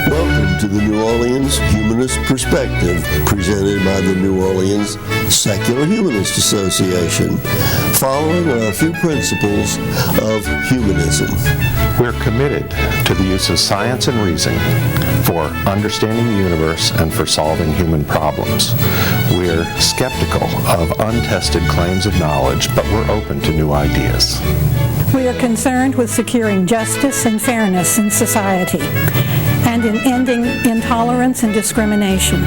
Welcome to the New Orleans Humanist Perspective, presented by the New Orleans Secular Humanist Association, following our few principles of humanism. We're committed to the use of science and reason for understanding the universe and for solving human problems. We're skeptical of untested claims of knowledge, but we're open to new ideas. We are concerned with securing justice and fairness in society and in ending intolerance and discrimination.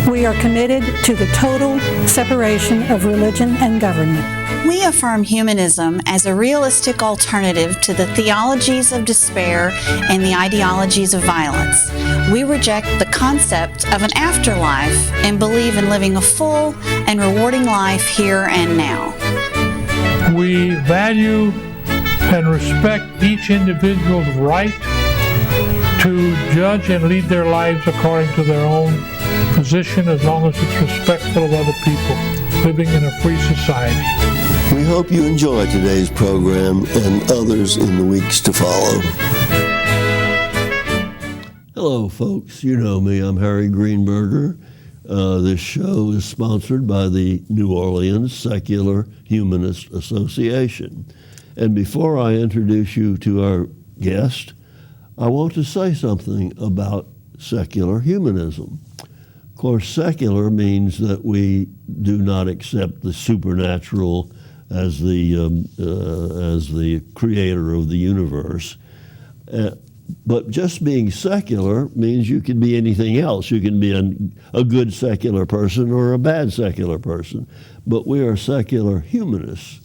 We are committed to the total separation of religion and government. We affirm humanism as a realistic alternative to the theologies of despair and the ideologies of violence. We reject the concept of an afterlife and believe in living a full and rewarding life here and now. We value and respect each individual's right to judge and lead their lives according to their own position, as long as it's respectful of other people, living in a free society. We hope you enjoy today's program and others in the weeks to follow. Hello, folks. You know me. I'm Harry Greenberger. This show is sponsored by the New Orleans Secular Humanist Association. And before I introduce you to our guest, I want to say something about secular humanism. Of course, secular means that we do not accept the supernatural as the creator of the universe. But just being secular means you can be anything else. You can be a good secular person or a bad secular person. But we are secular humanists.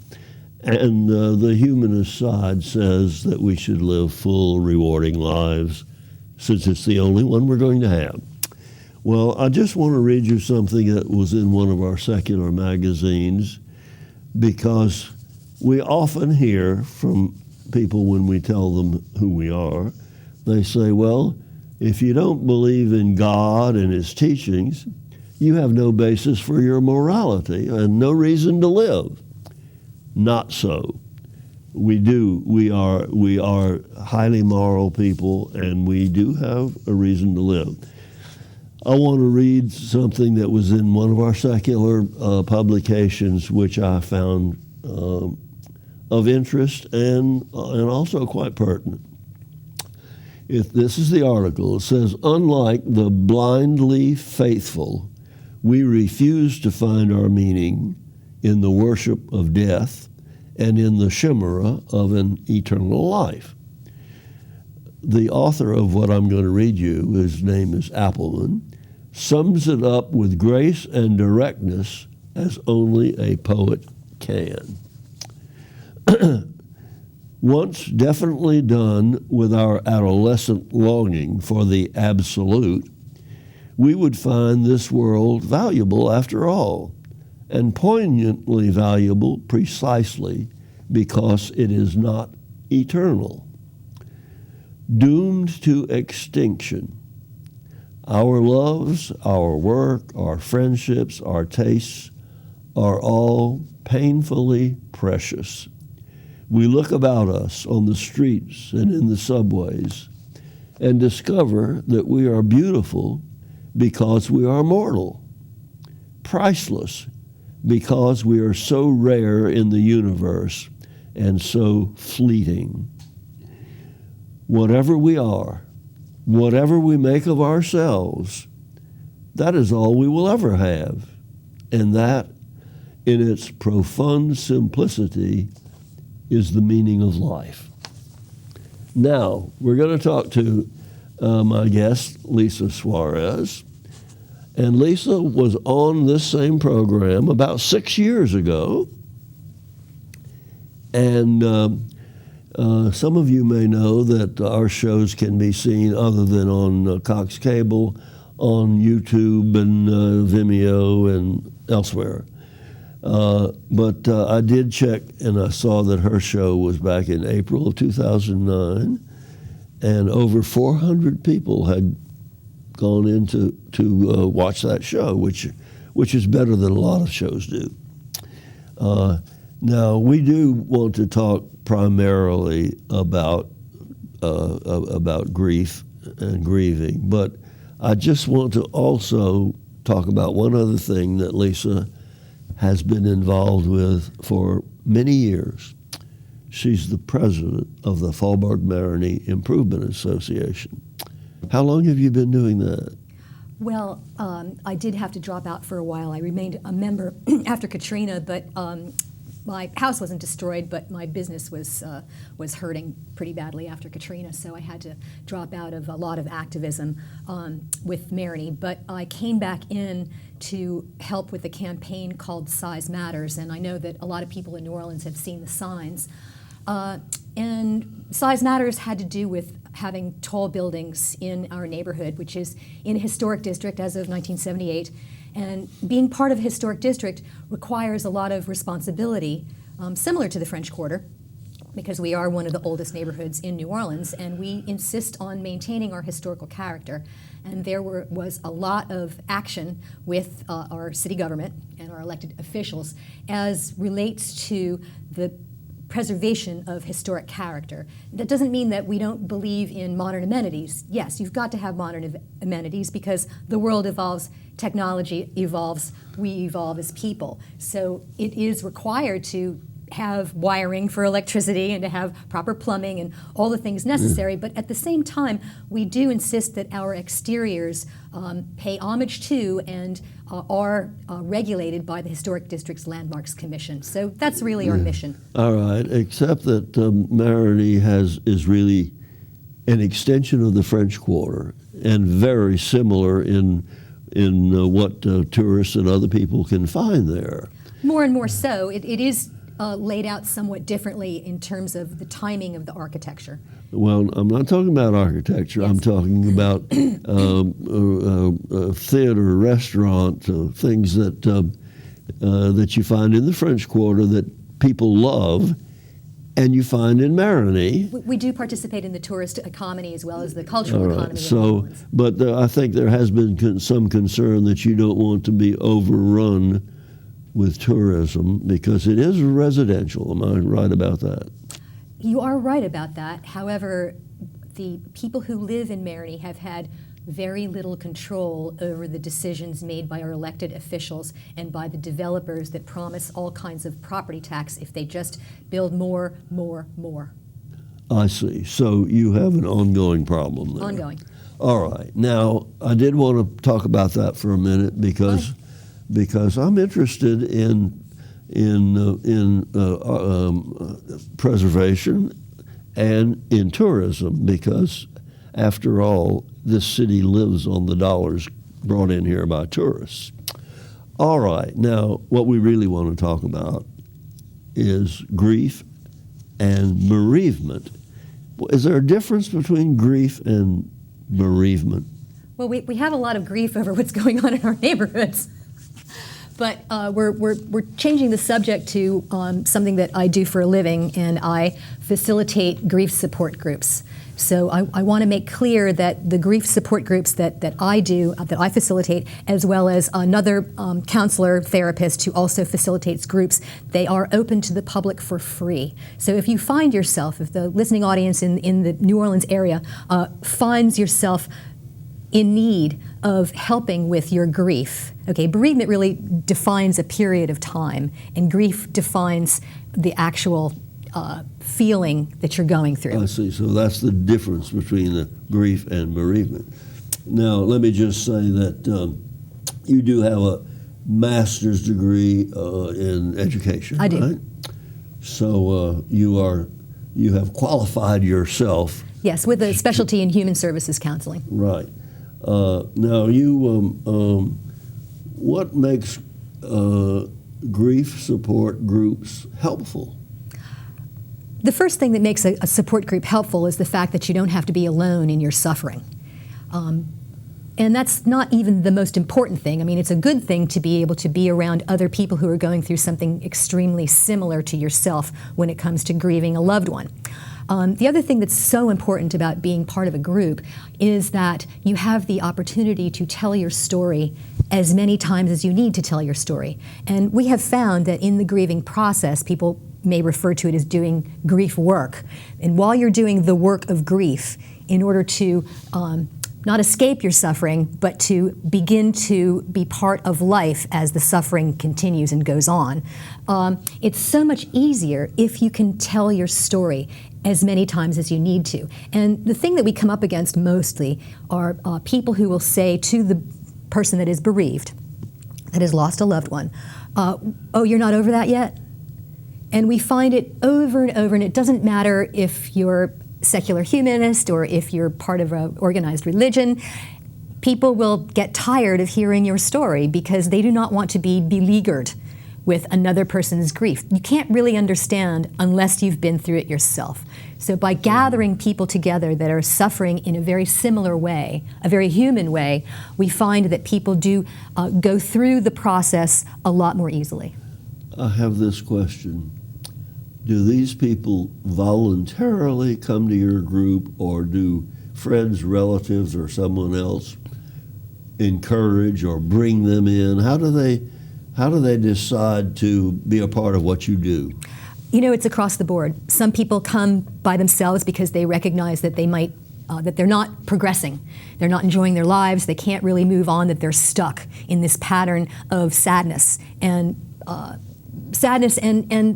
And the humanist side says that we should live full, rewarding lives, since it's the only one we're going to have. Well, I just want to read you something that was in one of our secular magazines, because we often hear from people when we tell them who we are, they say, well, if you don't believe in God and his teachings, you have no basis for your morality and no reason to live. Not so. We do. We are highly moral people, and we do have a reason to live. I want to read something that was in one of our secular publications, which I found of interest and also quite pertinent. This is the article. It says, unlike the blindly faithful, we refuse to find our meaning in the worship of death and in the chimera of an eternal life. The author of what I'm going to read you, his name is Appleman, sums it up with grace and directness as only a poet can. Once definitely done with our adolescent longing for the absolute, we would find this world valuable after all, and poignantly valuable precisely because it is not eternal. Doomed to extinction, our loves, our work, our friendships, our tastes are all painfully precious. We look about us on the streets and in the subways and discover that we are beautiful because we are mortal, priceless because we are so rare in the universe and so fleeting. Whatever we are, whatever we make of ourselves, that is all we will ever have. And that, in its profound simplicity, is the meaning of life. Now, we're going to talk to my guest, Lisa Suarez. And Lisa was on this same program about 6 years ago. And some of you may know that our shows can be seen other than on Cox Cable, on YouTube and Vimeo and elsewhere. But I did check, and I saw that her show was back in April of 2009, and over 400 people had gone in to watch that show, which is better than a lot of shows do. Now, we do want to talk primarily about grief and grieving, but I just want to also talk about one other thing that Lisa has been involved with for many years. She's the president of the Faubourg-Marigny Improvement Association. How long have you been doing that? Well, I did have to drop out for a while. I remained a member after Katrina, but my house wasn't destroyed, but my business was hurting pretty badly after Katrina, so I had to drop out of a lot of activism with Marigny. But I came back in to help with a campaign called Size Matters, and I know that a lot of people in New Orleans have seen the signs. And Size Matters had to do with having tall buildings in our neighborhood, which is in a historic district as of 1978. And being part of a historic district requires a lot of responsibility, similar to the French Quarter, because we are one of the oldest neighborhoods in New Orleans, and we insist on maintaining our historical character. And there was a lot of action with our city government and our elected officials as relates to the preservation of historic character. That doesn't mean that we don't believe in modern amenities. Yes, you've got to have modern amenities because the world evolves, technology evolves, we evolve as people. So it is required to have wiring for electricity and to have proper plumbing and all the things necessary, but at the same time, we do insist that our exteriors pay homage to and are regulated by the Historic Districts Landmarks Commission. So that's really our mission. All right, except that Marigny is really an extension of the French Quarter and very similar in what tourists and other people can find there. More and more so. It is laid out somewhat differently in terms of the timing of the architecture. Well, I'm not talking about architecture. Yes. I'm talking about theater, restaurant, things that you find in the French Quarter that people love, and you find in Marigny. We do participate in the tourist economy as well as the cultural economy. So, but I think there has been some concern that you don't want to be overrun with tourism because it is residential. Am I right about that? You are right about that. However, the people who live in Marigny have had very little control over the decisions made by our elected officials and by the developers that promise all kinds of property tax if they just build more. I see. So you have an ongoing problem there. Ongoing. All right. Now, I did want to talk about that for a minute because I'm interested in preservation and in tourism because, after all, this city lives on the dollars brought in here by tourists. All right, now what we really want to talk about is grief and bereavement. Is there a difference between grief and bereavement? Well, we have a lot of grief over what's going on in our neighborhoods. But we're changing the subject to something that I do for a living, and I facilitate grief support groups. So I want to make clear that the grief support groups that I do, that I facilitate, as well as another counselor, therapist who also facilitates groups, they are open to the public for free. So if you find yourself, if the listening audience in the New Orleans area finds yourself in need of helping with your grief. Okay, bereavement really defines a period of time, and grief defines the actual feeling that you're going through. I see. So that's the difference between the grief and bereavement. Now, let me just say that you do have a master's degree in education, I do. Right? So you have qualified yourself. Yes, with a specialty in human services counseling. Right. Now, you, what makes grief support groups helpful? The first thing that makes a support group helpful is the fact that you don't have to be alone in your suffering. And that's not even the most important thing. I mean, it's a good thing to be able to be around other people who are going through something extremely similar to yourself when it comes to grieving a loved one. The other thing that's so important about being part of a group is that you have the opportunity to tell your story as many times as you need to tell your story. And we have found that in the grieving process, people may refer to it as doing grief work. And while you're doing the work of grief, in order to not escape your suffering, but to begin to be part of life as the suffering continues and goes on, it's so much easier if you can tell your story as many times as you need to. And the thing that we come up against mostly are people who will say to the person that is bereaved, that has lost a loved one, oh, you're not over that yet? And we find it over and over, and it doesn't matter if you're secular humanist or if you're part of an organized religion, people will get tired of hearing your story because they do not want to be beleaguered with another person's grief. You can't really understand unless you've been through it yourself. So by gathering people together that are suffering in a very similar way, a very human way, we find that people do go through the process a lot more easily. I have this question. Do these people voluntarily come to your group, or do friends, relatives, or someone else encourage or bring them in? How do they decide to be a part of what you do? You know, it's across the board. Some people come by themselves because they recognize that they might that they're not progressing, they're not enjoying their lives, they can't really move on, that they're stuck in this pattern of sadness and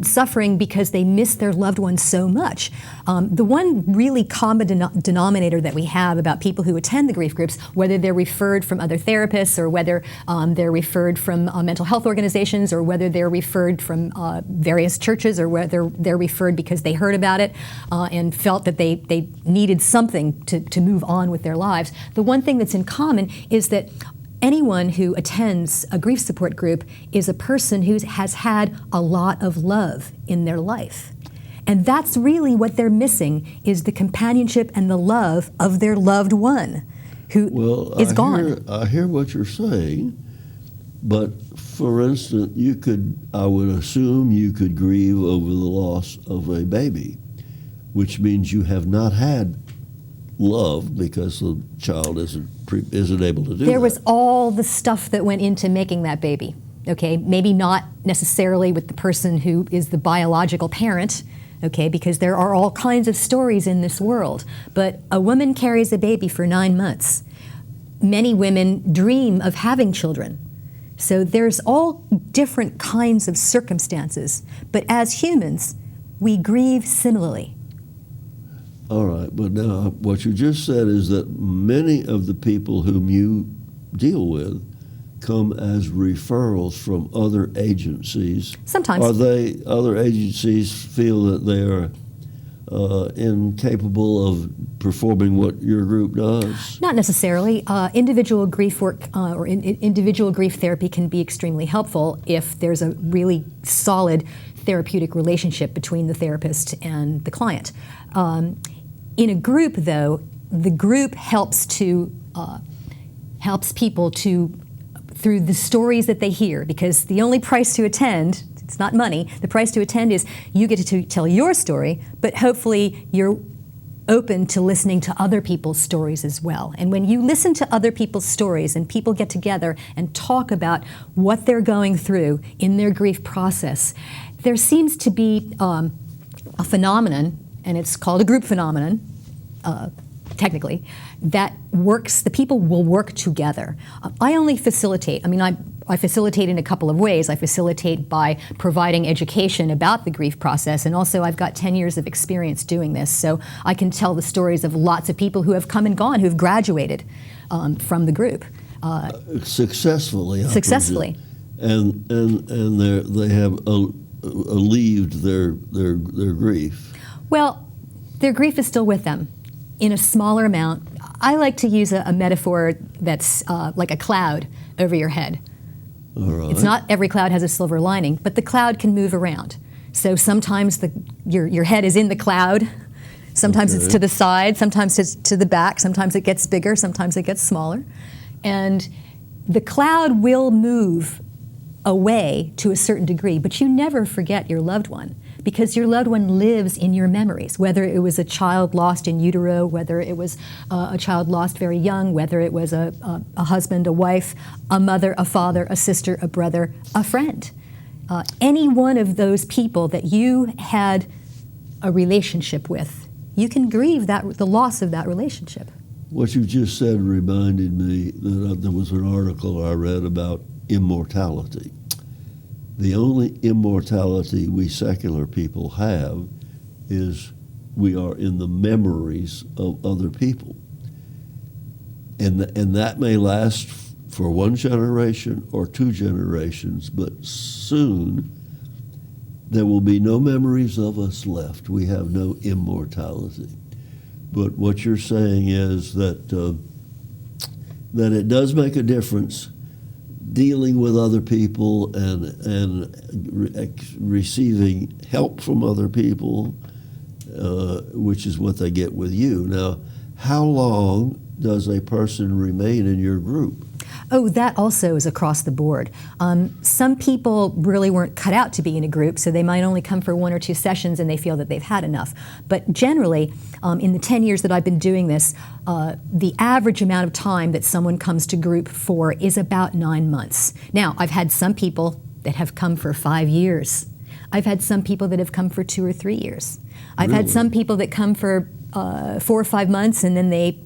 suffering because they miss their loved ones so much. The one really common denominator that we have about people who attend the grief groups, whether they're referred from other therapists or whether they're referred from mental health organizations or whether they're referred from various churches or whether they're referred because they heard about it and felt that they needed something to move on with their lives, the one thing that's in common is that anyone who attends a grief support group is a person who has had a lot of love in their life. And that's really what they're missing, is the companionship and the love of their loved one who is gone. I hear what you're saying, but for instance, I would assume you could grieve over the loss of a baby, which means you have not had love because the child isn't able to do that. There was all the stuff that went into making that baby, okay? Maybe not necessarily with the person who is the biological parent, okay, because there are all kinds of stories in this world. But a woman carries a baby for 9 months. Many women dream of having children. So there's all different kinds of circumstances. But as humans, we grieve similarly. All right, but now what you just said is that many of the people whom you deal with come as referrals from other agencies. Sometimes. Are they, other agencies feel that they are incapable of performing what your group does? Not necessarily. Individual grief work or individual grief therapy can be extremely helpful if there's a really solid therapeutic relationship between the therapist and the client. In a group, though, the group helps people through the stories that they hear, because the only price to attend, it's not money, the price to attend is you get to tell your story, but hopefully you're open to listening to other people's stories as well. And when you listen to other people's stories and people get together and talk about what they're going through in their grief process, there seems to be a phenomenon, and it's called a group phenomenon, technically, that works, the people will work together. I only facilitate, I facilitate in a couple of ways. I facilitate by providing education about the grief process, and also I've got 10 years of experience doing this, so I can tell the stories of lots of people who have come and gone, who've graduated from the group. Successfully. Successfully. And they have alleviated their grief. Well, their grief is still with them in a smaller amount. I like to use a metaphor that's like a cloud over your head. All right. It's not every cloud has a silver lining, but the cloud can move around. So sometimes your head is in the cloud, sometimes it's to the side, sometimes it's to the back, sometimes it gets bigger, sometimes it gets smaller. And the cloud will move away to a certain degree, but you never forget your loved one. because your loved one lives in your memories, whether it was a child lost in utero, whether it was a child lost very young, whether it was a husband, a wife, a mother, a father, a sister, a brother, a friend. Any one of those people that you had a relationship with, you can grieve the loss of that relationship. What you just said reminded me that there was an article I read about immortality. The only immortality we secular people have is we are in the memories of other people. And that may last for one generation or two generations, but soon there will be no memories of us left. We have no immortality. But what you're saying is that it does make a difference dealing with other people and receiving help from other people, which is what they get with you. Now, how long does a person remain in your group? Oh, that also is across the board. Some people really weren't cut out to be in a group, so they might only come for 1 or 2 sessions and they feel that they've had enough. But generally, in the 10 years that I've been doing this, the average amount of time that someone comes to group for is about 9 months. Now, I've had some people that have come for 5 years. I've had some people that have come for 2 or 3 years. I've had some people that come for 4 or 5 months and then they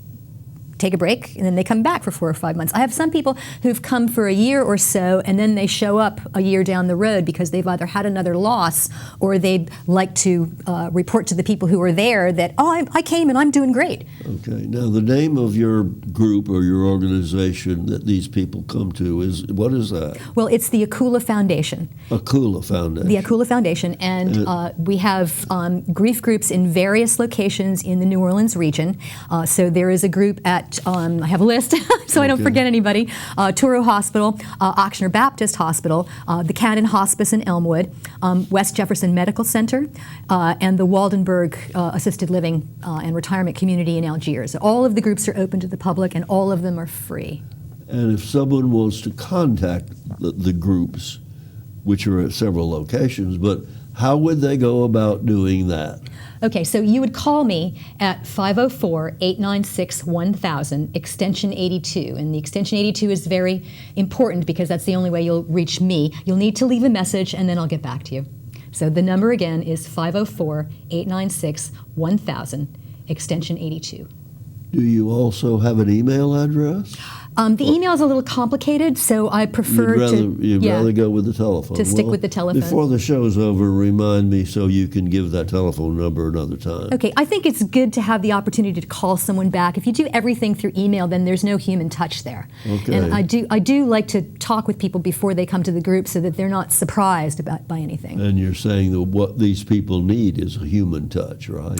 take a break, and then they come back for 4 or 5 months. I have some people who've come for a year or so, and then they show up a year down the road because they've either had another loss or they'd like to report to the people who are there that, oh, I came and I'm doing great. Okay. Now, the name of your group or your organization that these people come to what is that? Well, it's the Akula Foundation. Akula Foundation. The Akula Foundation, and we have grief groups in various locations in the New Orleans region. So there is a group at I have a list so I don't forget anybody. Touro Hospital, Ochsner Baptist Hospital, the Cannon Hospice in Elmwood, West Jefferson Medical Center, and the Waldenberg Assisted Living and Retirement Community in Algiers. All of the groups are open to the public and all of them are free. And if someone wants to contact the groups, which are at several locations, but how would they go about doing that? Okay, so you would call me at 504-896-1000, extension 82. And the extension 82 is very important because that's the only way you'll reach me. You'll need to leave a message and then I'll get back to you. So the number again is 504-896-1000, extension 82. Do you also have an email address? The email is a little complicated, so I prefer You'd rather go with the telephone. To stick with the telephone. Before the show's over, remind me so you can give that telephone number another time. Okay, I think it's good to have the opportunity to call someone back. If you do everything through email, then there's no human touch there. Okay. And I do like to talk with people before they come to the group so that they're not surprised by anything. And you're saying that what these people need is a human touch, right?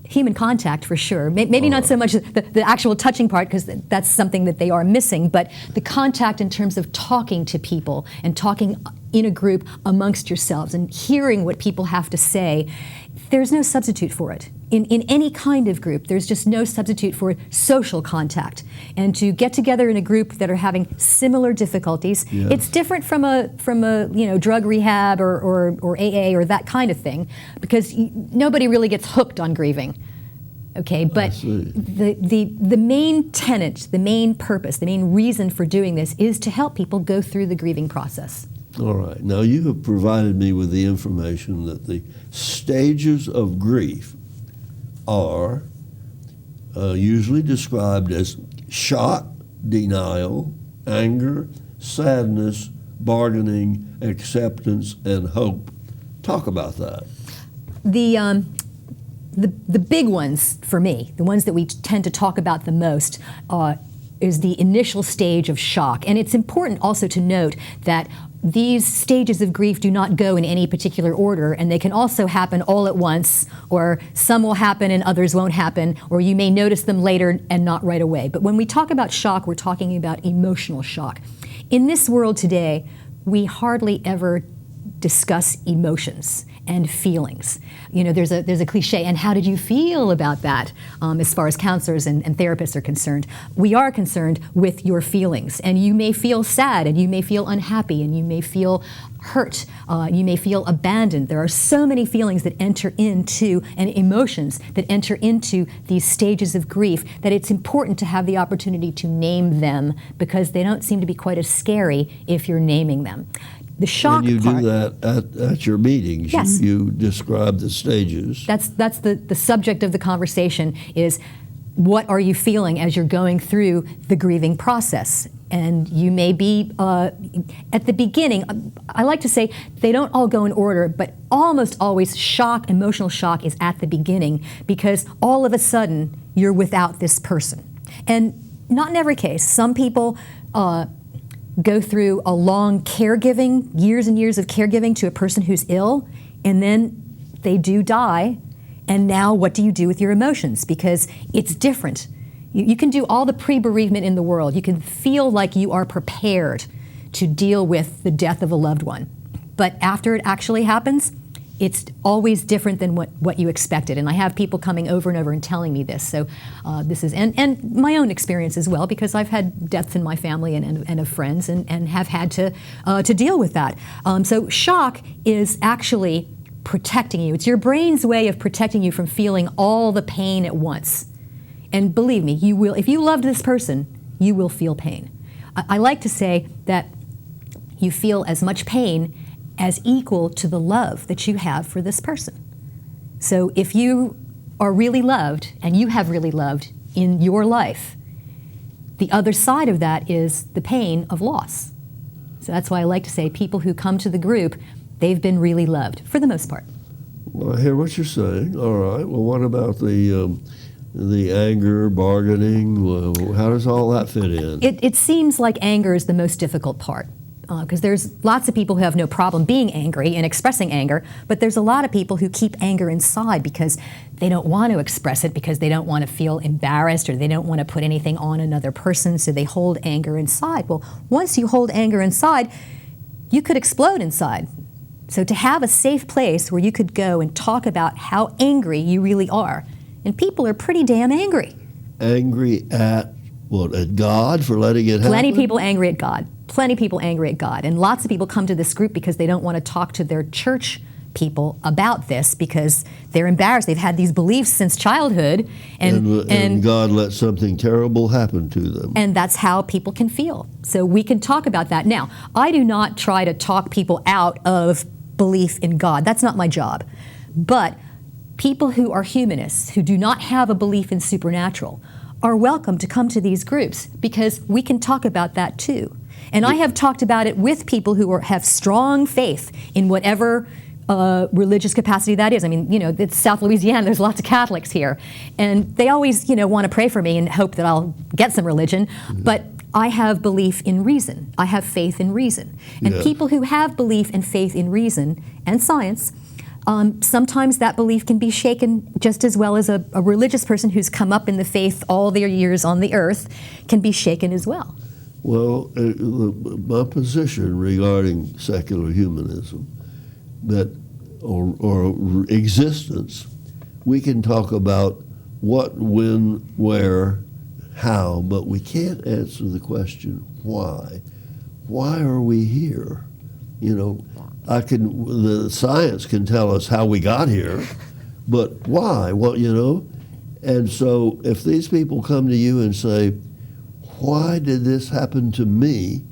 Human contact, for sure. Maybe not so much the actual touching part, because that's something that they are missing, but the contact in terms of talking to people and talking in a group amongst yourselves and hearing what people have to say. There's no substitute for it. In any kind of group, there's just no substitute for social contact. And to get together in a group that are having similar difficulties, yes. It's different from a drug rehab or AA or that kind of thing, because nobody really gets hooked on grieving. Okay, but the main tenet, the main purpose, the main reason for doing this is to help people go through the grieving process. All right. Now, you have provided me with the information that the stages of grief are usually described as shock, denial, anger, sadness, bargaining, acceptance, and hope. Talk about that. The big ones for me, the ones that we tend to talk about the most, is the initial stage of shock. And it's important also to note that these stages of grief do not go in any particular order, and they can also happen all at once, or some will happen and others won't happen, or you may notice them later and not right away. But when we talk about shock, we're talking about emotional shock. In this world today, we hardly ever discuss emotions and feelings. There's a cliche, and how did you feel about that as far as counselors and therapists are concerned? We are concerned with your feelings, and you may feel sad, and you may feel unhappy, and you may feel hurt, you may feel abandoned. There are so many feelings that enter into, and emotions that enter into these stages of grief, that it's important to have the opportunity to name them, because they don't seem to be quite as scary if you're naming them. The shock and you part, do that at your meetings. Yes. You describe the stages. That's the subject of the conversation is, what are you feeling as you're going through the grieving process? And you may be, at the beginning, I like to say they don't all go in order, but almost always emotional shock is at the beginning, because all of a sudden you're without this person. And not in every case. Some people go through a long caregiving, years and years of caregiving to a person who's ill, and then they do die. And now what do you do with your emotions? Because it's different. You can do all the pre-bereavement in the world. You can feel like you are prepared to deal with the death of a loved one. But after it actually happens, it's always different than what you expected. And I have people coming over and over and telling me this. So this is, and my own experience as well, because I've had deaths in my family and of friends, and have had to deal with that. So shock is actually protecting you. It's your brain's way of protecting you from feeling all the pain at once. And believe me, you will. If you loved this person, you will feel pain. I like to say that you feel as much pain as equal to the love that you have for this person. So if you are really loved, and you have really loved in your life, the other side of that is the pain of loss. So that's why I like to say people who come to the group, they've been really loved, for the most part. Well, I hear what you're saying. All right. Well, what about the anger, bargaining? Well, how does all that fit in? It seems like anger is the most difficult part, because there's lots of people who have no problem being angry and expressing anger, but there's a lot of people who keep anger inside because they don't want to express it, because they don't want to feel embarrassed, or they don't want to put anything on another person, so they hold anger inside. Well, once you hold anger inside, you could explode inside. So to have a safe place where you could go and talk about how angry you really are, and people are pretty damn angry. Angry at what? At God for letting it happen? Plenty of people angry at God. Plenty of people angry at God. And lots of people come to this group because they don't want to talk to their church people about this, because they're embarrassed. They've had these beliefs since childhood, and God let something terrible happen to them. And that's how people can feel. So we can talk about that. Now, I do not try to talk people out of belief in God. That's not my job. But people who are humanists, who do not have a belief in supernatural, are welcome to come to these groups, because we can talk about that too. And I have talked about it with people who have strong faith in whatever religious capacity that is. I mean, it's South Louisiana, there's lots of Catholics here. And they always, want to pray for me and hope that I'll get some religion. But I have belief in reason. I have faith in reason. And people who have belief and faith in reason and science, sometimes that belief can be shaken just as well as a religious person who's come up in the faith all their years on the earth can be shaken as well. Well, my position regarding secular humanism, or existence, we can talk about what, when, where, how, but we can't answer the question why. Why are we here? The science can tell us how we got here, but why? Well, and so if these people come to you and say, why did this happen to me?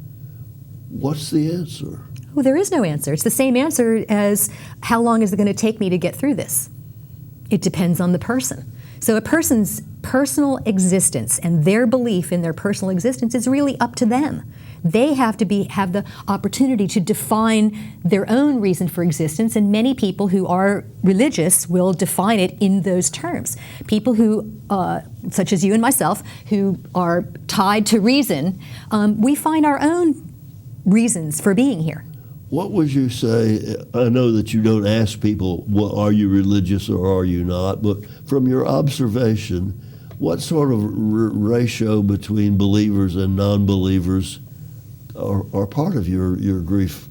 What's the answer? Well, there is no answer. It's the same answer as, how long is it going to take me to get through this? It depends on the person. So a person's personal existence and their belief in their personal existence is really up to them. They have to have the opportunity to define their own reason for existence, and many people who are religious will define it in those terms. People who, such as you and myself, who are tied to reason, we find our own reasons for being here. What would you say? I know that you don't ask people, well, are you religious or are you not, but from your observation, what sort of ratio between believers and non-believers are part of your grief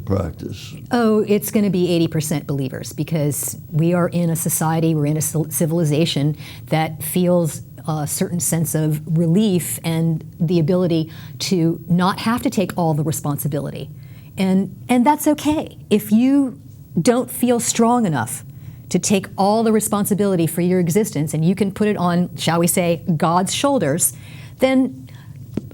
practice? Oh, it's going to be 80% believers, because we are in a society, we're in a civilization that feels a certain sense of relief and the ability to not have to take all the responsibility. And that's okay. If you don't feel strong enough to take all the responsibility for your existence, and you can put it on, shall we say, God's shoulders, then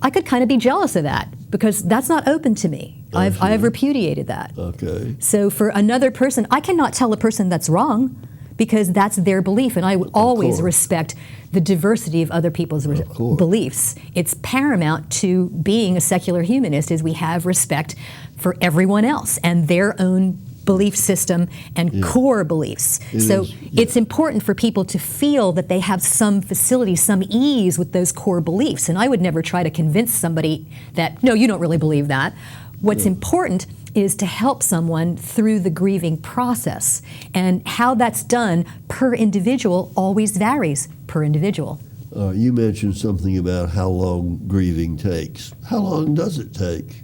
I could kind of be jealous of that, because that's not open to me. I've repudiated that. Okay. So for another person, I cannot tell a person that's wrong, because that's their belief, and I will always respect the diversity of other people's beliefs. It's paramount to being a secular humanist is we have respect for everyone else and their own belief system and core beliefs. It's important for people to feel that they have some facility, some ease with those core beliefs. And I would never try to convince somebody that, no, you don't really believe that. What's important is to help someone through the grieving process. And how that's done per individual always varies per individual. You mentioned something about how long grieving takes. How long does it take?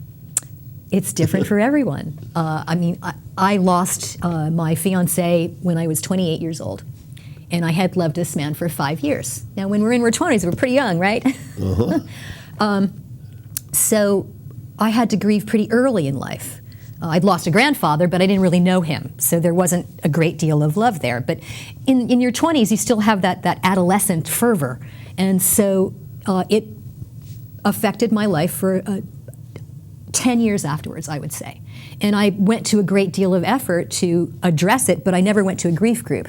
It's different for everyone. I lost my fiance when I was 28 years old, and I had loved this man for 5 years. Now, when we're in our 20s, we're pretty young, right? Uh-huh. So I had to grieve pretty early in life. I'd lost a grandfather, but I didn't really know him, so there wasn't a great deal of love there. But in your 20s, you still have that adolescent fervor, and so it affected my life for 10 years afterwards, I would say. And I went to a great deal of effort to address it, but I never went to a grief group.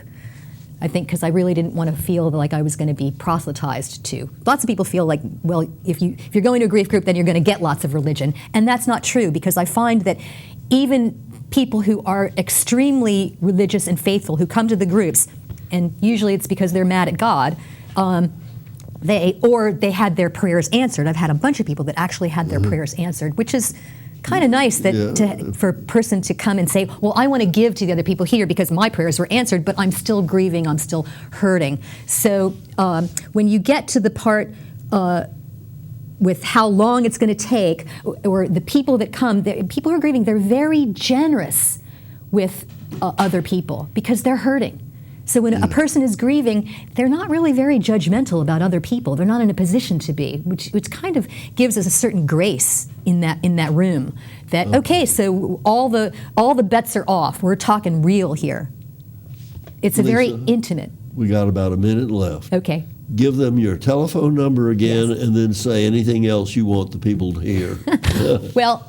I think because I really didn't want to feel like I was going to be proselytized to. Lots of people feel like, well, if you're going to a grief group, then you're going to get lots of religion. And that's not true, because I find that even people who are extremely religious and faithful who come to the groups, and usually it's because they're mad at God, they had their prayers answered. I've had a bunch of people that actually had their prayers answered, which is kind of nice for a person to come and say, well, I want to give to the other people here because my prayers were answered, but I'm still grieving, I'm still hurting. So when you get to the part with how long it's going to take, or the people that come, people who are grieving, they're very generous with other people because they're hurting. So when a person is grieving, they're not really very judgmental about other people. They're not in a position to be, which kind of gives us a certain grace in that room. That okay, so all the bets are off. We're talking real here. It's a very intimate. We got about a minute left. Okay. Give them your telephone number again, and then say anything else you want the people to hear. Well,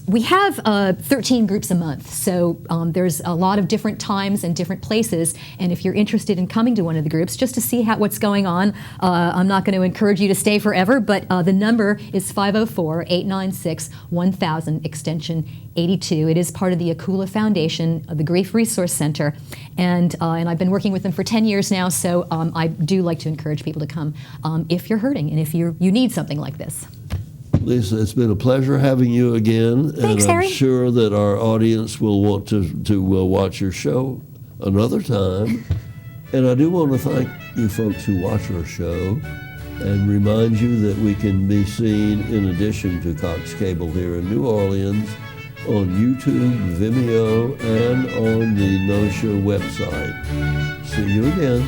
we have 13 groups a month, so there's a lot of different times and different places, and if you're interested in coming to one of the groups, just to see what's going on, I'm not going to encourage you to stay forever, but the number is 504-896-1000, extension 82. It is part of the Akula Foundation, the Grief Resource Center, and I've been working with them for 10 years now, so I do like to encourage people to come if you're hurting and if you need something like this. Lisa, it's been a pleasure having you again. Thanks, and I'm Harry. sure that our audience will want to watch your show another time. And I do want to thank you folks who watch our show and remind you that we can be seen in addition to Cox Cable here in New Orleans on YouTube, Vimeo, and on the NOSHA website. See you again.